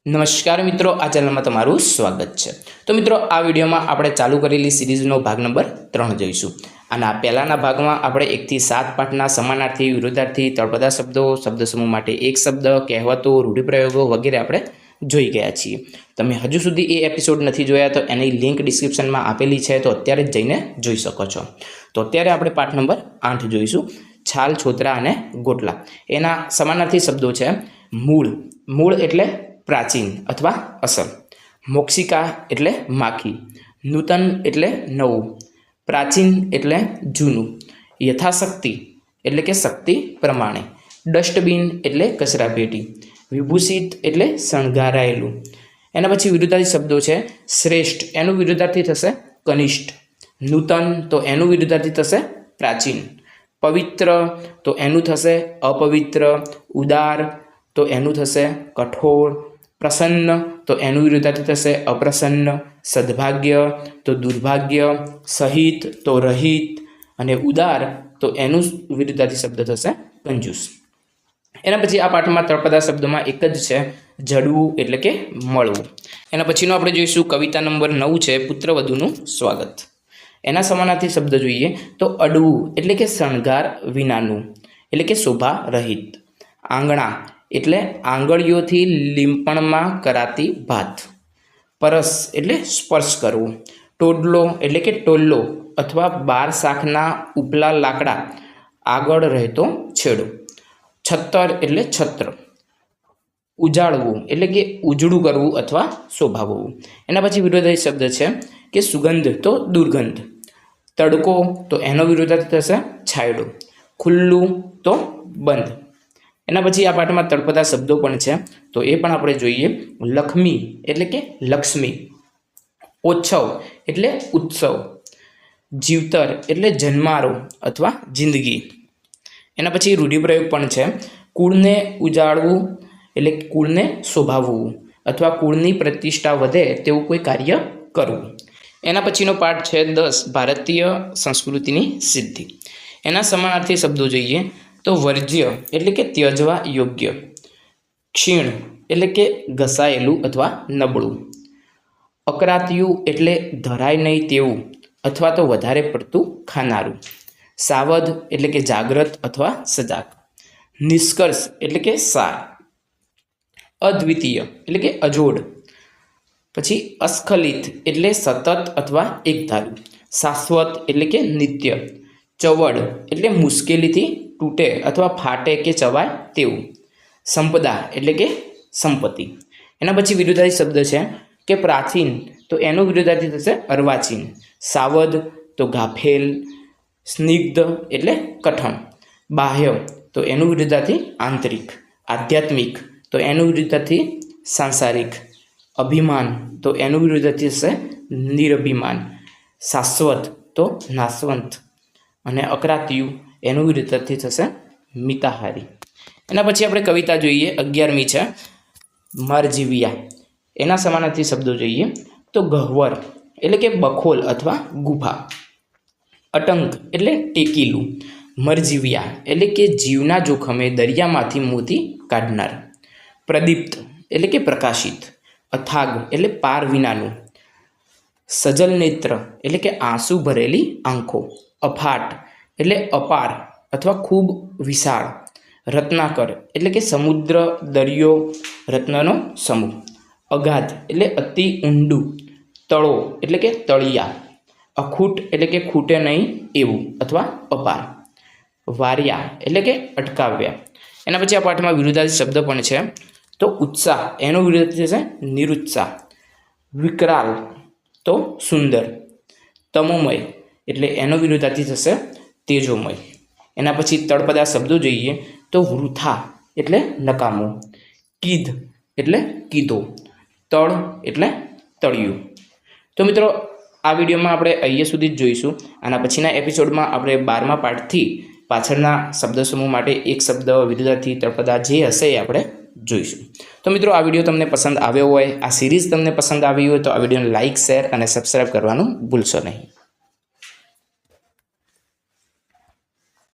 નમસ્કાર મિત્રો, આ ચેનલમાં તમારું સ્વાગત છે। તો મિત્રો, આ વિડીયોમાં આપણે ચાલુ કરેલી સિરીઝનો ભાગ નંબર 3 જોઈશું। આના પહેલાના ભાગમાં આપણે 1 થી 7 પાઠના સમાનાર્થી, વિરોધાર્થી, તળપદા શબ્દો, શબ્દ સમૂહ માટે એક શબ્દ, કહેવતો, રૂઢિપ્રયોગો વગેરે આપણે જોઈ ગયા છીએ। તમે હજુ સુધી એ એપિસોડ નથી જોયા તો એની લિંક ડિસ્ક્રિપ્શનમાં આપેલી છે, તો અત્યારે જ જઈને જોઈ શકો છો। તો અત્યારે આપણે પાઠ નંબર 8 જોઈશું, છાલ, છોતરા અને ગોટલા। એના સમાનાર્થી શબ્દો છે મૂળ। મૂળ એટલે प्राचीन अथवा असल। मोक्षिका एटले माखी। नूतन एटले नवुं। प्राचीन एटले जूनू। यथाशक्ति एटले के शक्ति प्रमाणे। डस्टबीन एटले कचरापेटी। विभूषित एटले शणगारायेलुं। एना पछी विरुद्धार्थी शब्दों छे श्रेष्ठ, एनुं विरुद्धार्थी थशे कनिष्ठ। नूतन तो एनुं विरुद्धार्थी थशे प्राचीन। पवित्र तो एनुं थशे अपवित्र। उदार तो एनुं थशे कठोर। प्रसन्न तो एनुं विरुद्धार्थी थशे अप्रसन्न। सद्भाग्य तो दुर्भाग्य। सहित तो रहित अने उदार तो एनुं विरुद्धार्थी शब्द थशे कंजूस। एना पछी आ पाठमां तळपदा शब्दमां एक ज छे जड़वुं एटले के मळवुं। एना पछीनो आपणे जोईशुं कविता नंबर 9 छे पुत्रवधूनुं स्वागत। एना समानार्थी शब्द जोईए तो अडवुं एटले के शणगार विनानुं एटले के शोभा रहित। आंगणा एटले आंगळीओथी લીંપણમાં कराती भात। परस एटले स्पर्श करवो। टोडलो एटले के टोल्लो अथवा 12 शाखना उपला लाकड़ा आगळ रहेतो छेड़ो। छत्तर एटले छत्र। उजाड़वुं एटले के उजळुं करवुं अथवा शोभाववुं। एना पछी विरोधी शब्द छे के सुगंध तो दुर्गंध। तड़को तो एनो विरोधार्थी थशे छायडो। खुल्लुं तो बंध। एना पछी आ पाठमां तळपदा शब्दों पण छे, तो ए पण आपणे जोईए। लक्ष्मी एटले के लक्ष्मी। ओत्सव एटले उत्सव। जीवतर एटले जन्मारो अथवा जिंदगी। एना पछी रूढ़िप्रयोग पण छे। कुळने उजाड़वुं एटले कुळने शोभाववुं अथवा कुळनी प्रतिष्ठा वधे तेवुं कोई कार्य करवुं। एना पछीनो पाठ छे 10 भारतीय संस्कृतिनी सिद्धि। एना समानार्थी शब्दों जोईए तो वर्ज्य एटले के त्यजवा योग्य। क्षीण एटले के घसायेलुं अथवा नबळुं। अकरातियुं एटले धराय नहीं तेवुं अथवा तो वधारे पड़तुं खानारुं। सावध एटले के जाग्रत अथवा सजाग। निष्कर्ष एटले के सार। अद्वितीय एटले के अजोड। पछी अस्खलित एटले सतत अथवा एकधारू। शाश्वत एटले के नित्य। चवड़ एटले मुश्केलीथी तूटे अथवा फाटे के चवाय तेवुं। संपदा एटले के संपत्ति। एना पछी विरुद्धार्थी शब्द छे के प्राचीन तो एनुं विरुद्धार्थी थशे अर्वाचीन। सावध तो गाफेल। स्निग्ध एटले कठण। बाह्य तो एनुं विरुद्धार्थी आंतरिक। आध्यात्मिक तो एनुं विरुद्धार्थी सांसारिक। अभिमान तो एनुं विरुद्धार्थी थशे निरभिमान। शाश्वत तो नाशवंत अने अकरातियुं एनुं विरुद्धार्थी थशे मिताहारी। एना पछी आपणे कविता जोईए। 11मी छे मारजीविया। एना समानार्थी शब्दों जोईए तो गह्वर एटले के बखोल अथवा गुफा। अटंक एटले टेकीलुं। मरजीविया एटले के जीवना जोखमे दरियामांथी मोती काढनार। प्रदीप्त एटले के प्रकाशित। अथाग एटले पार विनानुं। सजल नेत्र एटले के आंसू भरेली आंखो। अफाट एटले अपार अथवा खूब विशाळ। रत्नाकर एटले के समुद्र, दरियो, रत्ननो समूह। अगाध एटले अति ऊंडू। तळो एटले के तळिया। अखूट एटले के खूटे नहीं एवुं अथवा अपार। वार्या एटले के अटकाव्या। एना पछी आ पाठमां विरुद्धार्थी शब्द पण छे, तो उत्साह एनो विरुद्धार्थी छे निरुत्साह। विकराल तो सुंदर। तमोमय एटले एनो विरुद्धार्थी थशे तेजोमय। एना पछी तळपदा शब्दों जोईए तो वृथा एटले नकामो। कीध एटले कीधो। तळ एटले तळियुं। तो मित्रों, आ विडियोमां आपणे अहींया सुधी ज जोईशुं। आना पछीना एपिसोडमां आपणे 12मा पाठथी पाछळना शब्द समूह माटे एक शब्द, विरुद्धार्थी, तळपदा जे हशे ए आपणे जोईशुं। तो मित्रों, आ विडियो तमने पसंद आव्यो होय, आ सीरीज तमने पसंद आवी होय तो आ विडियोने लाइक, शेर अने सब्सक्राइब करवानुं भूलशो नहीं।